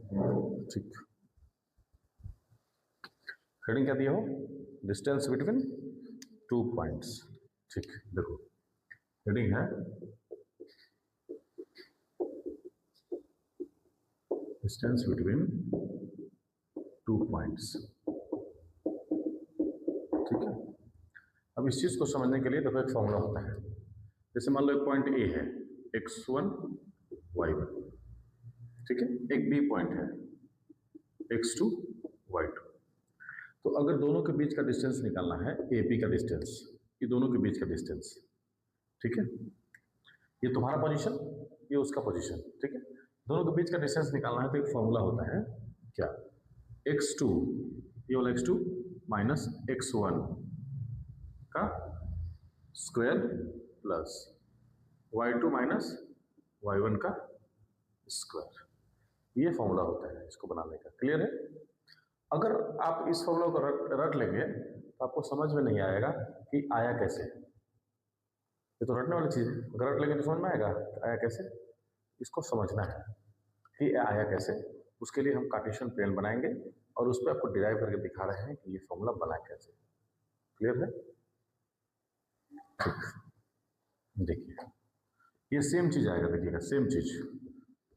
ठीक, हेडिंग क्या दिया हो, डिस्टेंस बिटवीन 2 पॉइंट्स। ठीक, देखो हेडिंग है डिस्टेंस बिटवीन 2 पॉइंट्स। ठीक है, अब इस चीज को समझने के लिए देखो एक फॉर्मूला होता है। जैसे मान लो एक पॉइंट ए है x1 y1, ठीक है, एक बी पॉइंट है x2 y2। तो अगर दोनों के बीच का डिस्टेंस निकालना है, ए बी का डिस्टेंस, ये दोनों के बीच का डिस्टेंस, ठीक है, ये तुम्हारा पोजीशन, ये उसका पोजीशन, ठीक है, दोनों के बीच का डिस्टेंस निकालना है तो एक फॉर्मूला होता है क्या, x2, ये वाला x2 माइनस x1 का square plus y2 minus y1 का स्क्वायर, ये फॉर्मूला होता है इसको बनाने का। क्लियर है? अगर आप इस फॉर्मूला को रट लेंगे तो आपको समझ में नहीं आएगा कि आया कैसे। ये तो रटने वाली चीज है, अगर रट लेंगे तो समझ में आएगा कि आया कैसे। इसको समझना है कि आया कैसे, उसके लिए हम कार्टेशियन प्लेन बनाएंगे और उस पर आपको डिराइव करके दिखा रहे हैं कि ये फॉर्मूला बना कैसे। क्लियर है? ठीक, देखिए ये सेम चीज आएगा, देखिएगा सेम चीज,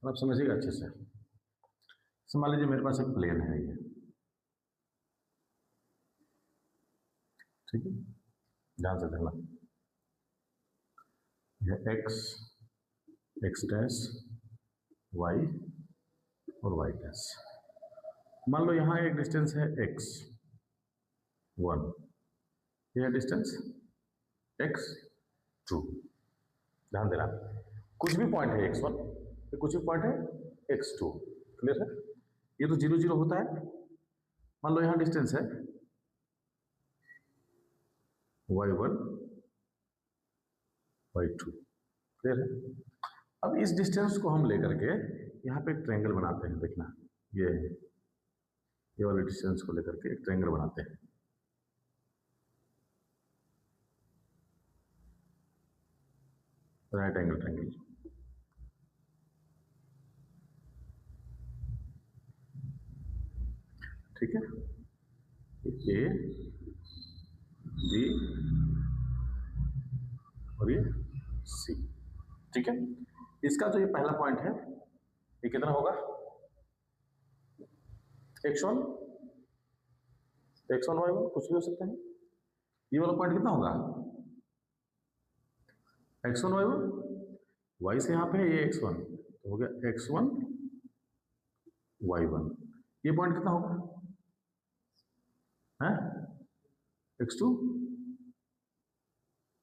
आप समझिएगा अच्छे से। मान लीजिए मेरे पास एक प्लेन है ये, ठीक है, ध्यान से देखना, यह एक्स डैश वाई और वाई डैश। मान लो यहां एक डिस्टेंस है x1, यह डिस्टेंस x2। ध्यान देना, कुछ भी पॉइंट है x1, कुछ भी पॉइंट है x2। क्लियर है? ये तो 0 0 होता है। मान लो यहां डिस्टेंस है y1 y2। क्लियर है? अब इस डिस्टेंस को हम लेकर के यहाँ पे एक ट्रायंगल बनाते हैं। देखना, ये वाले डिस्टेंस को लेकर के एक ट्रायंगल बनाते हैं। राइट एंगल ट्रायंगल, ठीक है, ए बी और ये सी। ठीक है, इसका जो ये पहला पॉइंट है ये कितना होगा, x1 y1 कुछ भी हो सकता है। ये वाला पॉइंट कितना होगा, x1 y1, y से यहां पे है ये x1 तो हो गया x1 y1। ये पॉइंट कितना होगा है, x2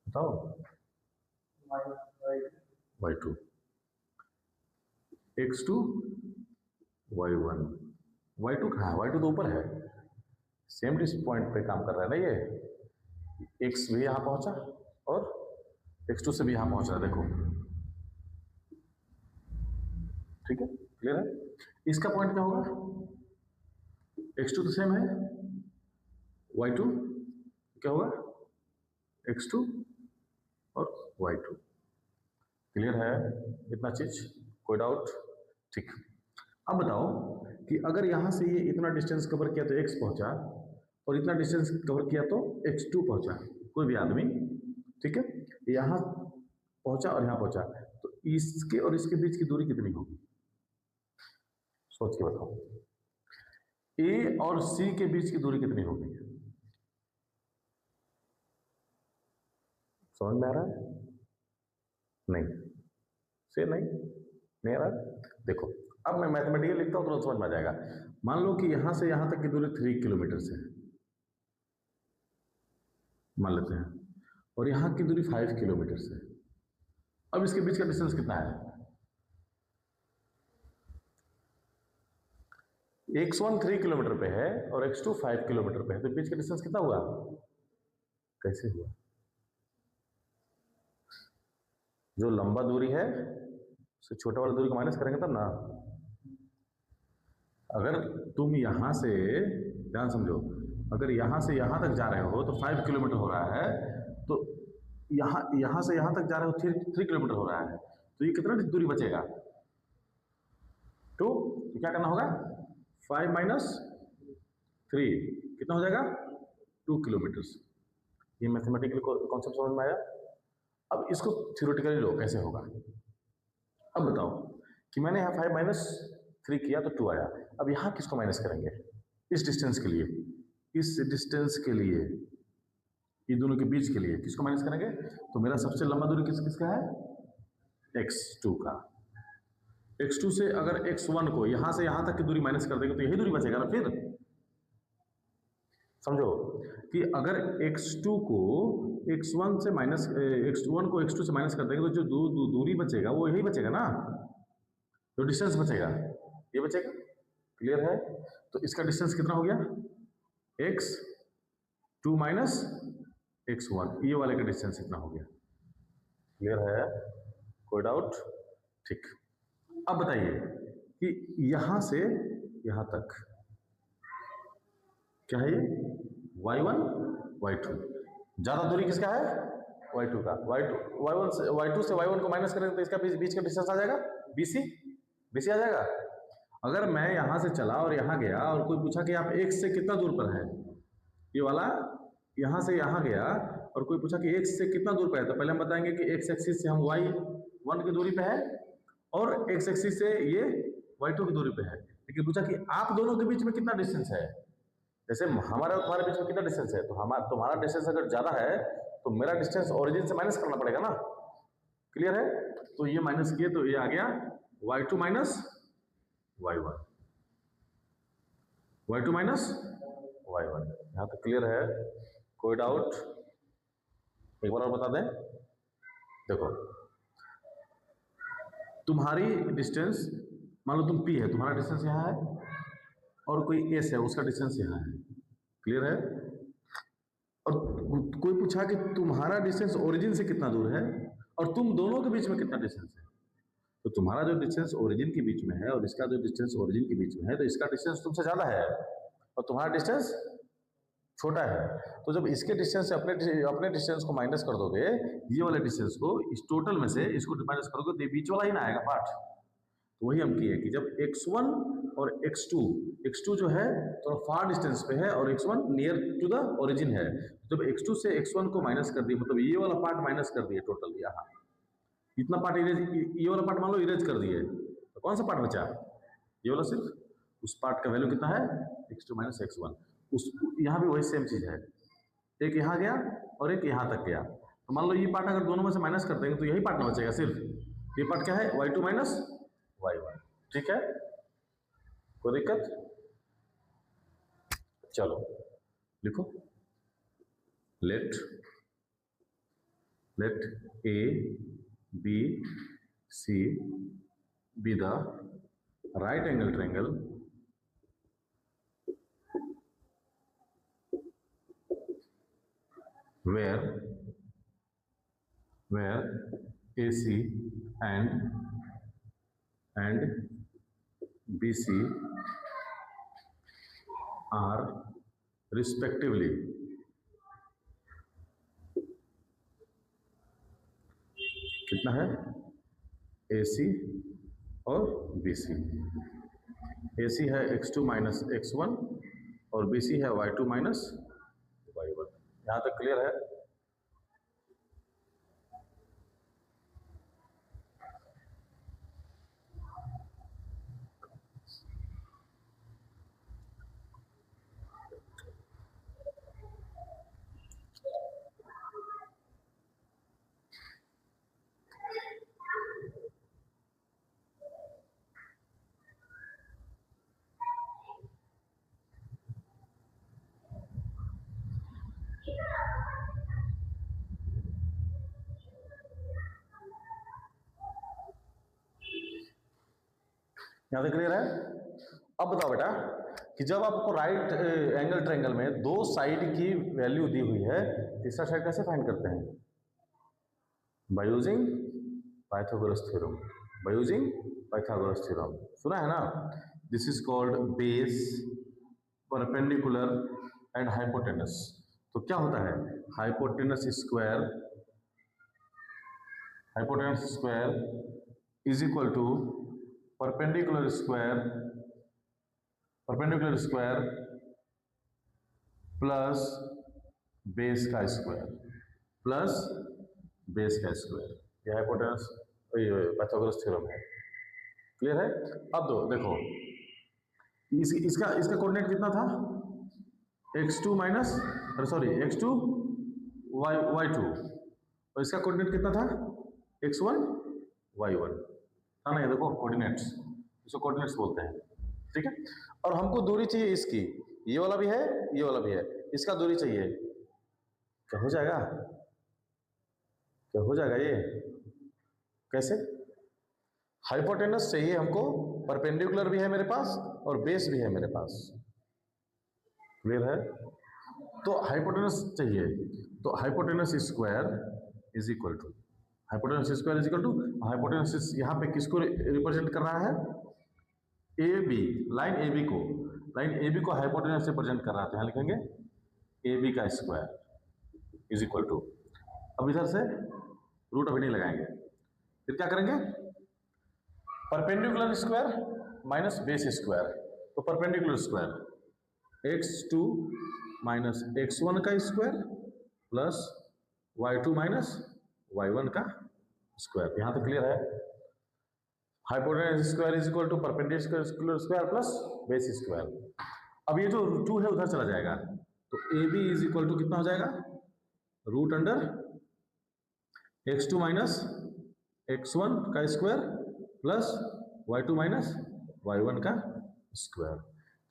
बताओ, y2, x2 y1, y2 कहाँ है, y2 तो ऊपर है, सेम डिस पॉइंट पे काम कर रहा है ना ये, x भी यहां पहुंचा और x2 से भी यहां पहुंच रहा है, देखो। ठीक है, क्लियर है? इसका पॉइंट क्या होगा, x2 तो सेम है, y2 क्या होगा, x2 और y2। क्लियर है इतना चीज, कोई डाउट? ठीक, अब बताओ कि अगर यहां से ये इतना डिस्टेंस कवर किया तो x पहुंचा और इतना डिस्टेंस कवर किया तो x2 पहुंचा, कोई भी आदमी, ठीक है, यहां पहुंचा और यहां पहुंचा, तो इसके और इसके बीच की दूरी कितनी होगी, सोच के बताओ। ए और सी के बीच की दूरी कितनी होगी, समझ में आ रहा है? नहीं से नहीं आ रहा। देखो अब मैं मैथमेटिकल लिखता हूं तो समझ में आ जाएगा। मान लो कि यहां से यहां तक की दूरी 3 किलोमीटर से है, मान लेते हैं, और यहां की दूरी 5 किलोमीटर से है। अब इसके बीच का डिस्टेंस कितना है, x1 3 किलोमीटर पे है और x2 5 किलोमीटर पे है, तो बीच का डिस्टेंस कितना हुआ, कैसे हुआ, जो लंबा दूरी है उससे छोटा वाला दूरी को माइनस करेंगे तब ना। अगर तुम यहां से, ध्यान समझो, अगर यहां से यहां तक जा रहे हो तो 5 किलोमीटर हो रहा है, तो यहां से यहां तक जा रहे हो 3 किलोमीटर हो रहा है, तो ये कितना दूरी बचेगा, 2, तो क्या करना होगा 5 माइनस 3 कितना हो जाएगा 2 किलोमीटर। ये मैथमेटिकल कॉन्सेप्ट समझ में आया। अब इसको थ्योरेटिकली लो कैसे होगा। अब बताओ कि मैंने यहाँ 5 माइनस 3 किया तो 2 आया। अब यहाँ किसको माइनस करेंगे इस डिस्टेंस के लिए, इस डिस्टेंस के लिए, ये दोनों के बीच के लिए किसको माइनस करेंगे। तो मेरा सबसे लंबा दूरी किसका है x2 का। x2 से अगर x1 को यहां से यहां तक की दूरी माइनस कर देंगे तो यही दूरी बचेगा ना। फिर समझो कि अगर x2 को x1 से माइनस x1 को x2 से माइनस कर देंगे तो जो दूरी बचेगा वो यही बचेगा ना, जो डिस्टेंस बचेगा ये बचेगा। क्लियर है। तो इसका डिस्टेंस कितना हो गया x2 माइनस x1, ये वाले का डिस्टेंस इतना हो गया। क्लियर है, कोई डाउट। ठीक। अब बताइए कि यहां से यहां तक क्या है ये y1 y2, ज्यादा दूरी किसका है y2 का। y2 से y1 को माइनस करें तो इसका बीच का डिस्टेंस आ जाएगा bc आ जाएगा। अगर मैं यहां से चला और यहां गया और कोई पूछा कि आप x से कितना दूर पर है, ये वाला यहां से यहां गया और कोई पूछा कि x से कितना दूर पर है, तो पहले हम बताएंगे कि x एक्सिस से हम y1 की दूरी पे है और x एक्सिस से ये y2 की दूरी पे है। लेकिन पूछा कि आप दोनों के बीच में कितना डिस्टेंस है, जैसे हमारा और तुम्हारे बीच में कितना डिस्टेंस है, तो तुम्हारा डिस्टेंस अगर ज्यादा है तो मेरा डिस्टेंस ओरिजिन से माइनस करना पड़ेगा ना। क्लियर है। तो ये माइनस किए तो ये आ गया y2 minus y1, y2 minus y1। यहां तक क्लियर है, कोई डाउट। एक बार और बता दें, देखो तुम्हारी डिस्टेंस मान लो तुम p है, तुम्हारा डिस्टेंस यहाँ है और कोई s है उसका डिस्टेंस यहाँ है। क्लियर है। और कोई पूछा कि तुम्हारा डिस्टेंस ओरिजिन से कितना दूर है और तुम दोनों के बीच में कितना डिस्टेंस है, तो तुम्हारा जो डिस्टेंस ओरिजिन के बीच में है और इसका जो डिस्टेंस ओरिजिन के बीच में है, तो इसका डिस्टेंस तुमसे ज्यादा है और तुम्हारा डिस्टेंस छोटा है। तो जब इसके डिस्टेंस से अपने डिस्टेंस को माइनस कर दोगे, ये वाले डिस्टेंस को इस टोटल में से इसको माइनस करोगे तो ये बीच वाला ही ना आएगा पार्ट। तो वही हम किए कि जब x1 और x2 जो है तो फार डिस्टेंस पे है और x1 near to the origin है, जब x2 से x1 को माइनस कर दिए, मतलब ये वाला पार्ट माइनस कर दिए टोटल, यहाँ इतना पार्ट इरेज, ये वाला पार्ट मान लो इरेज कर दिए, तो कौन सा पार्ट बचा, ये वाला। सिर्फ उस पार्ट का वैल्यू कितना है x2 माइनस x1। उस यहाँ भी वही सेम चीज है, एक यहाँ गया और एक यहाँ तक गया, तो मान लो ये पार्ट अगर दोनों में से माइनस कर देंगे तो यही पार्ट ना बचेगा, सिर्फ ये पार्ट क्या है y2 माइनस y1। ठीक है, कोई दिक्कत। चलो लिखो, late a b c be the right angle triangle where AC and BC are respectively कितना है AC और BC। AC है x2 माइनस x1 और BC है y2 माइनस y1। यहां तक क्लियर है। यहां तक क्लियर है। अब बताओ बेटा कि जब आपको राइट एंगल ट्रायंगल में दो साइड की वैल्यू दी हुई है, तीसरा साइड कैसे फाइंड करते हैं, by using Pythagoras theorem. By using Pythagoras theorem सुना है ना। This is called base, perpendicular and hypotenuse. तो क्या होता है, hypotenuse square is equal to perpendicular square plus base का स्क्वायर ये हाइपोटेनस पाइथागोरस थ्योरम है। क्लियर है? अब दो देखो इसका कोऑर्डिनेट कितना था, x2 minus sorry x2 y2, और इसका कोऑर्डिनेट कितना था x1 y1 था ना। ये देखो कोऑर्डिनेट्स, इसको कोऑर्डिनेट्स बोलते हैं, ठीक है। और हमको दूरी चाहिए इसकी, ये वाला भी है ये वाला भी है, इसका दूरी चाहिए। क्या हो जाएगा, ये कैसे? हाइपोटेनस चाहिए हमको, परपेंडिकुलर भी है मेरे पास और बेस भी है मेरे पास। क्लियर है? तो हाइपोटेनस चाहिए, तो hypotenuse square is equal to hypotenuse यहाँ पे किसको रिप्रेजेंट कर रहा है, A B, line A B को हाइपोटेनस से रिप्रेजेंट कर रहा है, तो यहाँ लिखेंगे ए बी का स्क्वायर इज इक्वल टू, अब इधर से रूट अभी नहीं लगाएंगे, फिर क्या करेंगे, perpendicular square minus base square, तो perpendicular square x2 minus x1 का square plus y2 minus y1 का स्क्वायर। यहां तक क्लियर है? Hypotenuse square is equal to perpendicular square plus base square. अब ये जो 2 है उधर चला जाएगा, तो A B is equal to कितना हो जाएगा, root under x2 minus x1 का square plus y2 minus y1 का स्क्वायर।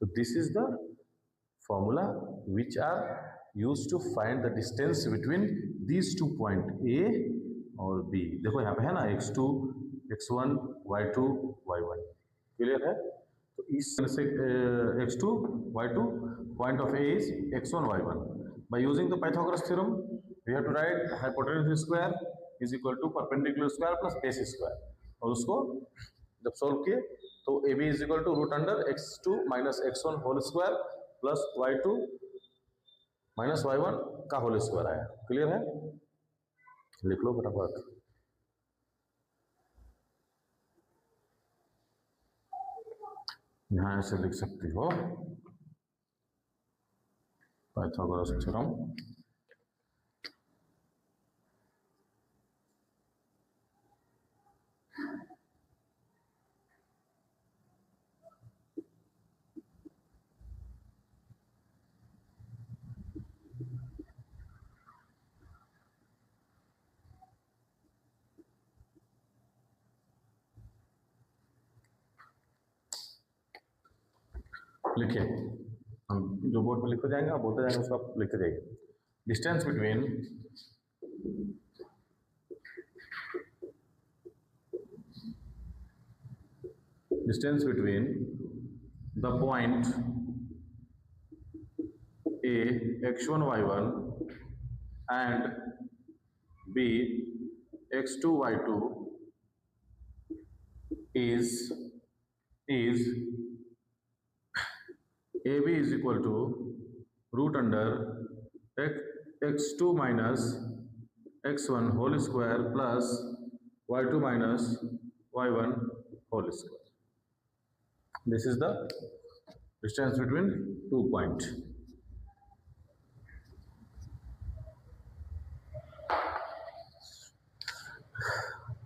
तो this is the formula which are used to find the distance between these 2 point A और B। देखो यहाँ पे है ना x2 x1 y2 y1, clear है? तो इस से x2 y2 point of A is x1 y1। By using the Pythagoras theorem, we have to write hypotenuse square is equal to perpendicular square plus base square, और उसको जब solve किए तो A B is equal to root under x2 minus x1 whole square plus y2 minus y1 का whole square आया। Clear है? लिख लो फटाफट। यहां ऐसे लिख सकती हो, पाइथागोरस थ्योरम लिखिए, हम जो बोर्ड पर लिखते जाएंगे आप बोलते जाएंगे, उसको आप लिखते जाइए। Distance between the point A x1 y1 and B x2 y2 is AB is equal to root under x2 minus x1 whole square plus y2 minus y1 whole square. This is the distance between 2 points.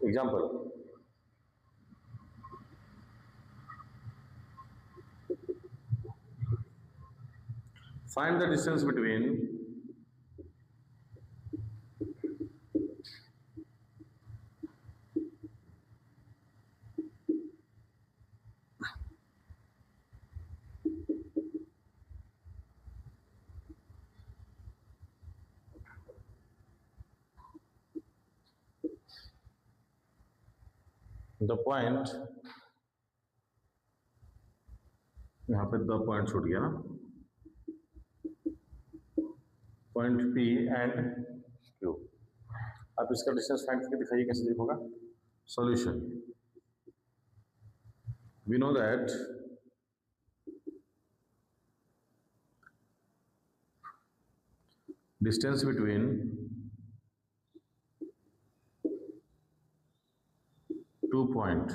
Example, find the distance between the point, यहाँ पे the point छूट गया ना, point P and Q। आप इसका distance find करके दिखाइए कैसे देखोगा। Solution, we know that distance between two point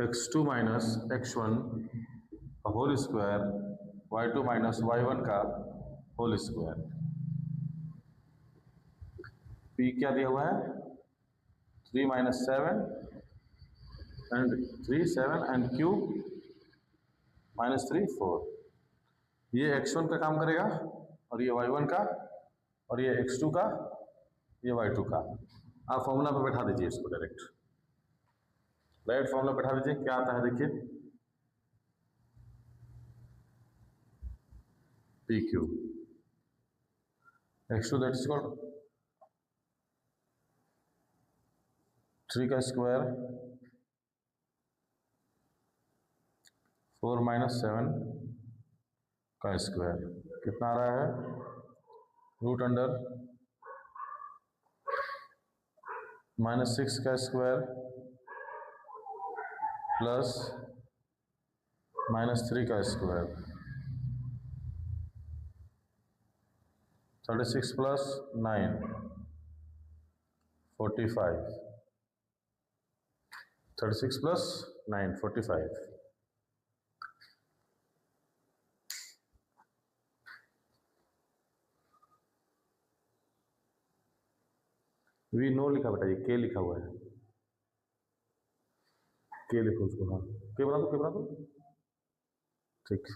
x2 minus x1 का whole square, y2 minus y1 का होल स्क्वायर। p क्या दिया हुआ है? 3 minus 7 and 3 7 and q minus 3 4। ये x1 का काम करेगा और ये y1 का, और ये x2 का, ये y2 का। आप फॉर्मूला पे बैठा दीजिए इसको डायरेक्ट फॉर्मूला बैठा दीजिए। क्या आता है देखिए, PQ x2 that is equal 3 का स्क्वायर 4 माइनस 7 का स्क्वायर कितना आ रहा है? रूट अंडर माइनस 6 का स्क्वायर प्लस माइनस 3 का square, 36 plus 9 45, 36 plus 9 45। We know लिखा बेटा, ये के लिखा हुआ है, के लिखो उसको। हाँ के बना दो, के बना दो, ठीक।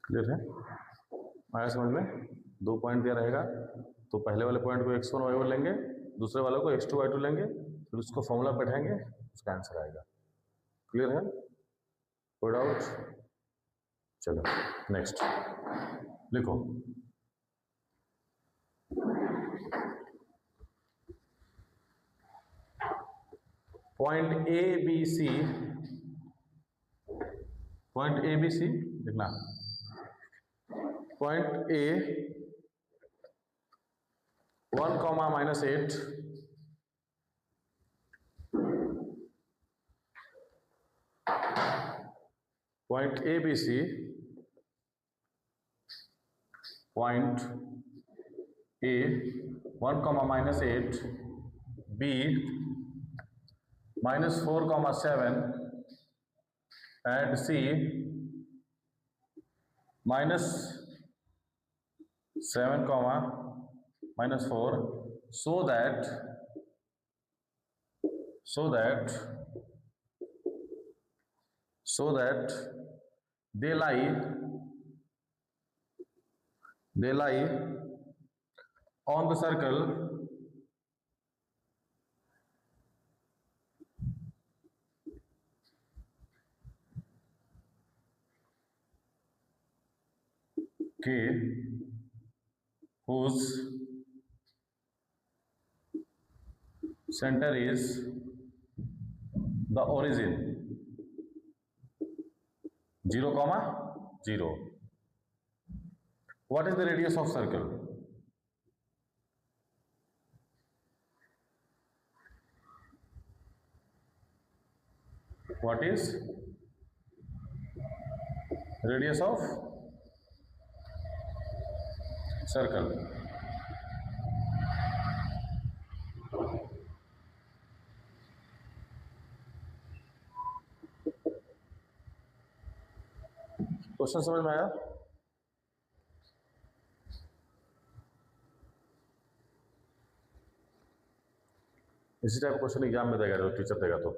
क्लियर है? आया समझ में? 2 पॉइंट दिया रहेगा तो पहले वाले पॉइंट को x1 y1 लेंगे, दूसरे वाले को x2 y2 लेंगे, फिर उसको फॉर्मूला बैठाएंगे, उसका आंसर आएगा। क्लियर है? कोई डाउट? चलो नेक्स्ट लिखो। Point A B C, point A B C लिखना। Point A 1, -8 point A B C, point A 1, -8 B -4, 7 and C -7, -4 so that they lie on the circle K whose center is the origin 0, 0. What is the radius of circle? What is radius of circle? Question समझ में आया? इसी type question exam में देगा, जो teacher देगा। तो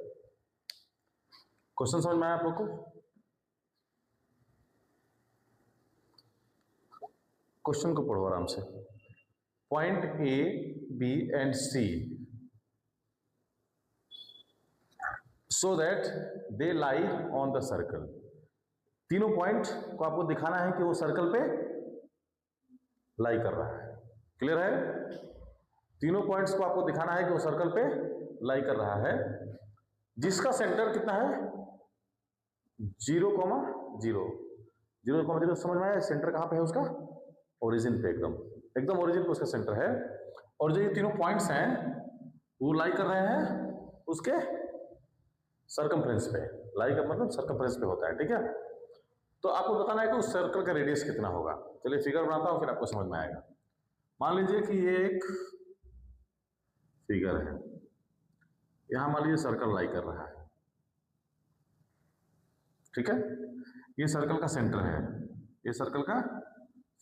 question समझ में आया आप लोग को? क्वेश्चन को पढ़ो आराम से। Point A, B and C, so that they lie on the circle. तीनों पॉइंट को आपको दिखाना है कि वो सर्कल पे लाई कर रहा है। क्लियर है? तीनों पॉइंट्स को आपको दिखाना है कि वो सर्कल पे लाई कर रहा है, जिसका सेंटर कितना है? 0,0। 0,0 समझ में आया? सेंटर कहां पे है उसका? ओरिजिन पे, एकदम ओरिजिन पे उसका सेंटर है। और जो ये तीनों पॉइंट्स हैं वो लाई कर रहे हैं उसके सर्कमफ्रेंस पे। लाई का मतलब सर्कमफ्रेंस पे होता है, ठीक है? तो आपको बताना है कि उस सर्कल का रेडियस कितना होगा। चलिए फिगर बनाता हूं, फिर आपको समझ में आएगा। मान लीजिए कि ये एक फिगर है, यहां मान लीजिए सर्कल लाई कर रहा है, ठीक है? ये सर्कल का सेंटर है, ये सर्कल का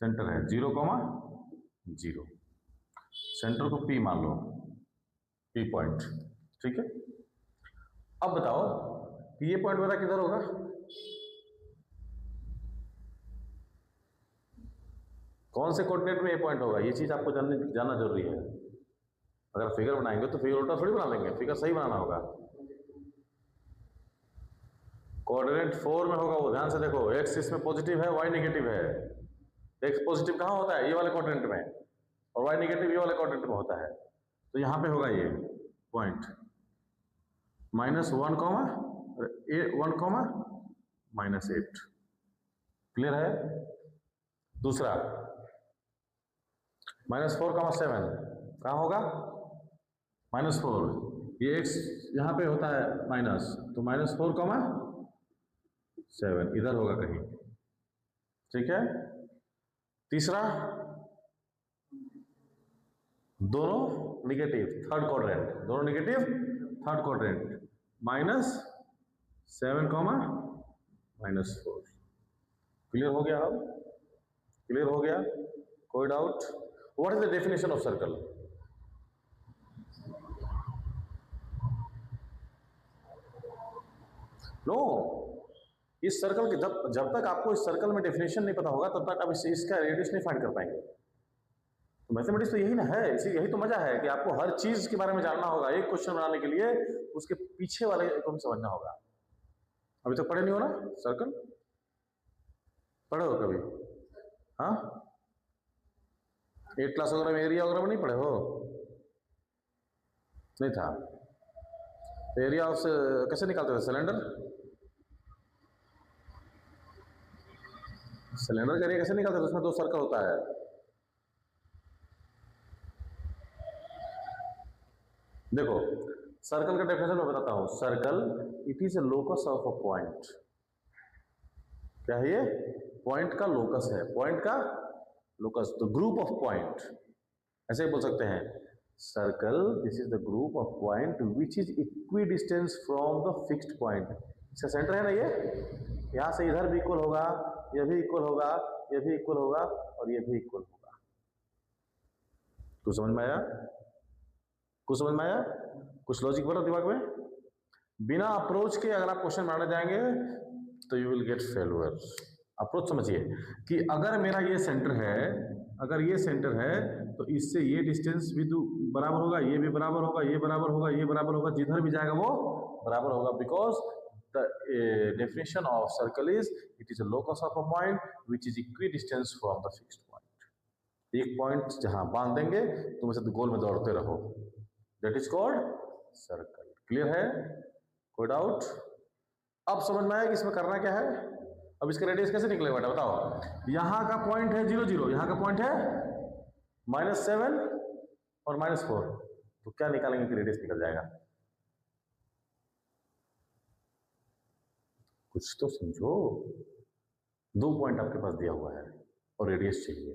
सेंटर है 0,0। सेंटर को P मान लो, P पॉइंट, ठीक है? अब बताओ कि ये पॉइंट मेरा किधर होगा? कौन से कोऑर्डिनेट में ये पॉइंट होगा? ये चीज आपको जानना जरूरी है। अगर फिगर बनाएंगे तो फिगर उल्टा थोड़ी बना लेंगे, फिगर सही बनाना होगा। कोऑर्डिनेट 4 में होगा वो, ध्यान से देखो। एक्स इसमें पॉजिटिव है, वाई नेगेटिव है। एक्स पॉजिटिव कहाँ होता है? ये वाले क्वाड्रेंट में, और वाई नेगेटिव ये वाले क्वाड्रेंट में होता है। तो यहाँ पे होगा ये पॉइंट -1, -1, क्लियर है? दूसरा -4,7 कहाँ होगा? -4, ये x यहाँ पे होता है माइनस, तो -4,7 इधर होगा कहीं, ठीक है? तीसरा, दोनों निगेटिव, थर्ड क्वाड्रेंट, दोनों निगेटिव थर्ड क्वाड्रेंट, -7, -4। क्लियर हो गया? अब क्लियर हो गया? कोई doubt? What is the definition of circle? No, इस सर्कल के जब तक आपको इस सर्कल में डेफिनेशन नहीं पता होगा तब तक आप इसका रेडियस नहीं फाइंड कर पाएंगे। तो मैथमेटिक्स तो यही ना है, यही तो मजा है कि आपको हर चीज के बारे में जानना होगा। एक क्वेश्चन बनाने के लिए उसके पीछे वाले को भी समझना होगा। अभी तक पढ़े नहीं हो ना सर्कल? पढ़े हो कभी? हाँ, 8 क्लास वगैरह में एरिया वगैरह में नहीं पढ़े हो? नहीं था? एरिया ऑफ कैसे निकालते थे? सिलेंडर का एरिया कैसे निकालते थे? उसमें 2 सर्कल होता है। देखो, सर्कल का डेफिनेशन मैं बताता हूं। Circle it is a locus of a point. क्या है ये? पॉइंट का लोकस है, पॉइंट का locus, the group of point, ऐसे ही बोल सकते हैं। Circle this is the group of point which is equi distance from the fixed point. इसका सेंटर है ना ये, यहां से इधर भी इक्वल होगा, ये भी इक्वल होगा, ये भी इक्वल होगा, और ये भी इक्वल होगा। कुछ समझ में आया? कुछ समझ में आया? कुछ लॉजिक बना दिमाग में? बिना अप्रोच के अगर आप क्वेश्चन बनाने जाएंगे तो you will get failure. Approach समझिए कि अगर मेरा ये सेंटर है, अगर ये सेंटर है तो इससे ये डिस्टेंस भी बराबर होगा, ये भी बराबर होगा, ये बराबर होगा, ये बराबर होगा, जिधर भी जाएगा वो बराबर होगा। Because the definition of circle is it is a locus of a point which is equi distance from the fixed point. एक पॉइंट जहां बांध देंगे तुम इसे गोल में दौड़ते रहो, that is called circle. Clear है? कोई डाउट? अब समझ में आया कि इसमें करना क्या है? अब इसका रेडियस कैसे निकलेगा बेटा बताओ? यहां का पॉइंट है 0, 0, यहां का पॉइंट है -7 और -4, तो क्या निकालेंगे कि रेडियस निकल जाएगा? कुछ तो समझो। 2 पॉइंट आपके पास दिया हुआ है और रेडियस चाहिए।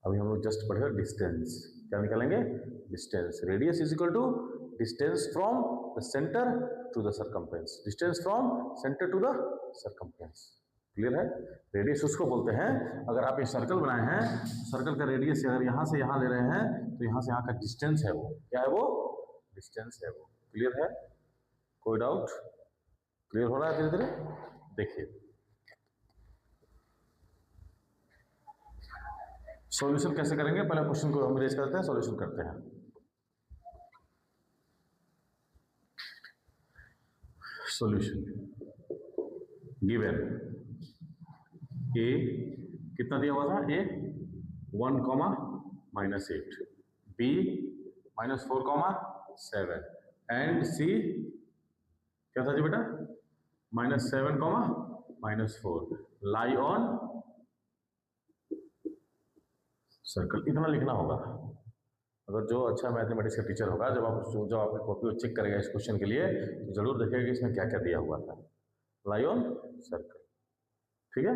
अभी हम लोग जस्ट पढ़े डिस्टेंस, क्या निकालेंगे? Distance. Radius is equal to distance from the centre to the circumference, distance from centre to the circumference. Clear है? रेडियस उसको बोलते हैं, अगर आप ये सर्कल बनाए हैं, सर्कल का रेडियस अगर यहाँ से यहाँ ले रहे हैं तो यहाँ से यहाँ का डिस्टेंस है, वो क्या है, वो डिस्टेंस है वो। क्लियर है? कोई डाउट? क्लियर हो रहा है धीरे धीरे? देखिए सॉल्यूशन कैसे करेंगे, पहले क्वेश्चन को हम रेज करते हैं, सॉल्यूशन करते हैं। सॉल्यूशन गिवन ए कितना दिया हुआ था, ए 1,-8, बी -4,7 एंड सी क्या था जी बेटा, -7,-4 लाई ऑन सर्कल। इतना लिखना होगा। अगर जो अच्छा मैथमेटिक्स का टीचर होगा, जब आपकी कॉपी को चेक करेगा इस क्वेश्चन के लिए, तो जरूर देखेगा कि इसमें क्या क्या दिया हुआ था। लाई ऑन सर्कल, ठीक है,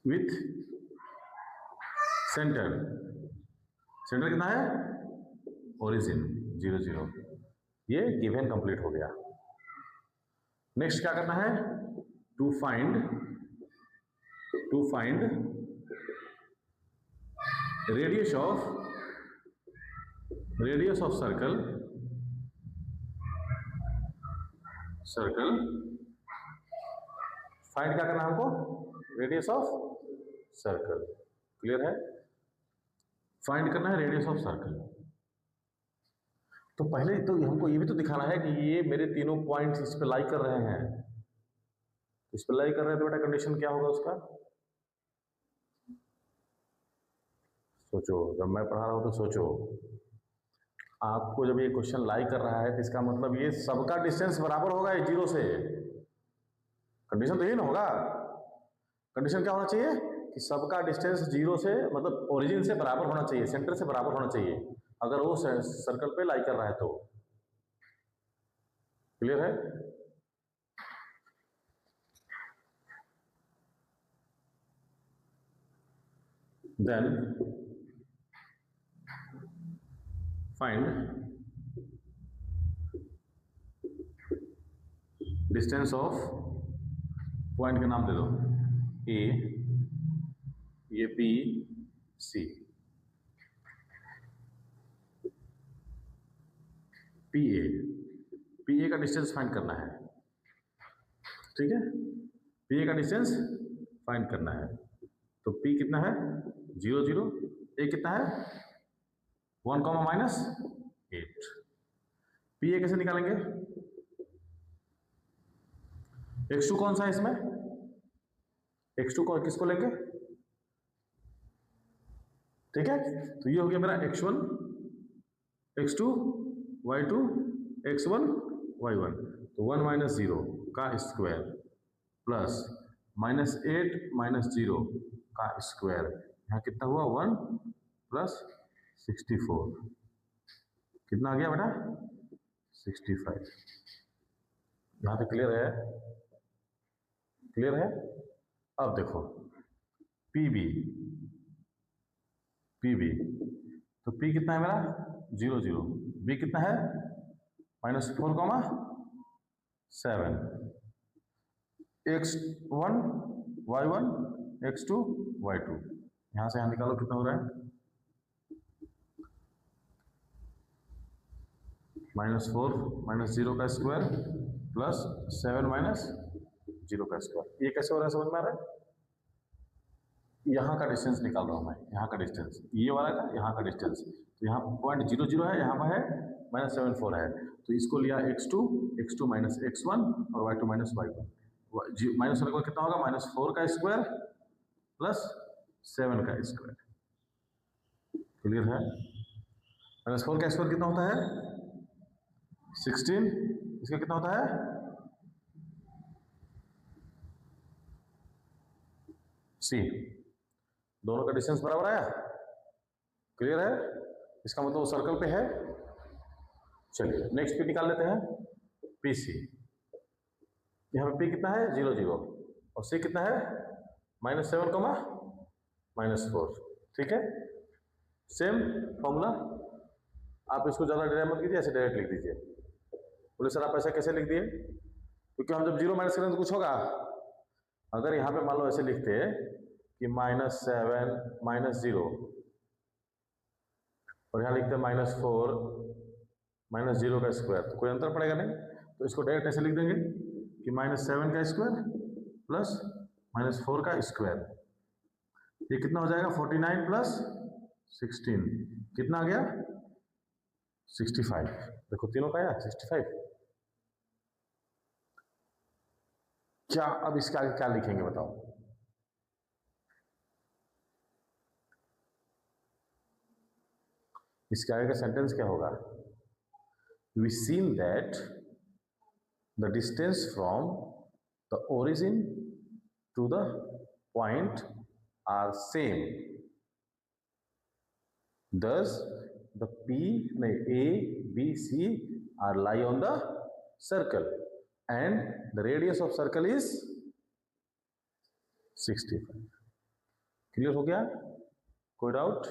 विथ सेंटर, सेंटर कितना है, ओरिजिन 0 0। ये गिवन कंप्लीट हो गया। नेक्स्ट क्या करना है, to find radius of circle find क्या करना है हमको, रेडियस ऑफ सर्कल। क्लियर है? फाइंड करना है रेडियस ऑफ सर्कल। तो पहले तो हमको ये भी तो दिखाना है कि ये मेरे तीनों पॉइंट्स इस पे लाई कर रहे हैं। इस पे लाई कर रहे हैं तो बेटा कंडीशन क्या होगा उसका, सोचो। जब मैं पढ़ा रहा हूं तो सोचो, आपको जब ये क्वेश्चन लाई कर रहा है तो इसका मतलब ये सबका डिस्टेंस बराबर होगा ये 0 से। कंडीशन तो ये ना होगा, कंडीशन क्या होना चाहिए कि सबका डिस्टेंस 0 से मतलब ओरिजिन से बराबर होना चाहिए, सेंटर से बराबर होना चाहिए, अगर वो सर्कल पे लाई कर रहा है तो। क्लियर है? Then find distance of, point का नाम दे दो ए, ये बी सी, पी ए का डिस्टेंस फाइंड करना है, ठीक है, पी ए का डिस्टेंस फाइंड करना है। तो पी कितना है, 0 0, ए कितना है 1,-8। पी ए कैसे निकालेंगे, x2 कौन सा है इसमें, x2 को किसको लेंगे, ठीक है, तो ये हो गया मेरा x1 x2 y2 x1 y1, तो 1 - 0 का स्क्वायर प्लस -8 - 0 का स्क्वायर, यहाँ कितना हुआ 1 + 64, कितना आ गया बेटा 65। यहाँ पे क्लियर है? क्लियर है? अब देखो पीबी, तो पी कितना है मेरा 0 0, बी कितना है -4,7, x1 y1 x2 y2, यहाँ से यहाँ निकालो कितना हो रहा है -4 - 0 का स्क्वायर प्लस 7 - 0 का स्क्वायर। ये कैसे हो रहा है समझ में आ रहा है? यहाँ का डिस्टेंस निकाल रहा हूँ मैं, यहाँ का डिस्टेंस, ये वाला का यहाँ का डिस्टेंस, तो यहाँ पॉइंट 0 0 है, यहाँ पर है -7 4 है, तो इसको लिया x2 - x1 और y2 - y1, माइनस होने के बाद कितना होगा -4 का स्क्वायर प्लस 7 का स्क्वायर। क्लियर है? -4 का स्क्वायर कितना होता है 16, इसका कितना होता है सी, दोनों का डिस्टेंस बराबर आया। क्लियर है? इसका मतलब वो सर्कल पे है। चलिए नेक्स्ट पी निकाल लेते हैं, पी सी। यहाँ पे पी कितना है 0 0 और सी कितना है -7, -4। ठीक है, सेम फॉर्मूला, आप इसको ज़्यादा डिराइव मत कीजिए, ऐसे डायरेक्ट लिख दीजिए। बोले सर आप ऐसा कैसे लिख दिए, क्योंकि हम जब जीरो माइनस करें तो कुछ होगा। अगर यहाँ पे मान लो ऐसे लिखते कि -7 -0 और यहाँ लिखते -4 -0 का स्क्वायर, तो कोई अंतर पड़ेगा नहीं। तो इसको डायरेक्ट ऐसे लिख देंगे कि -7 का स्क्वायर प्लस -4 का स्क्वायर। ये कितना हो जाएगा? 49 प्लस 16 कितना आ गया? 65। देखो तीनों का आया 65। क्या अब इसके आगे क्या लिखेंगे बताओ? इसके आगे का सेंटेंस क्या होगा? We seen that the distance from the origin to the point are same, thus the A, B, C are lie on the circle and the radius of circle is 65. Clear हो गया? कोई doubt?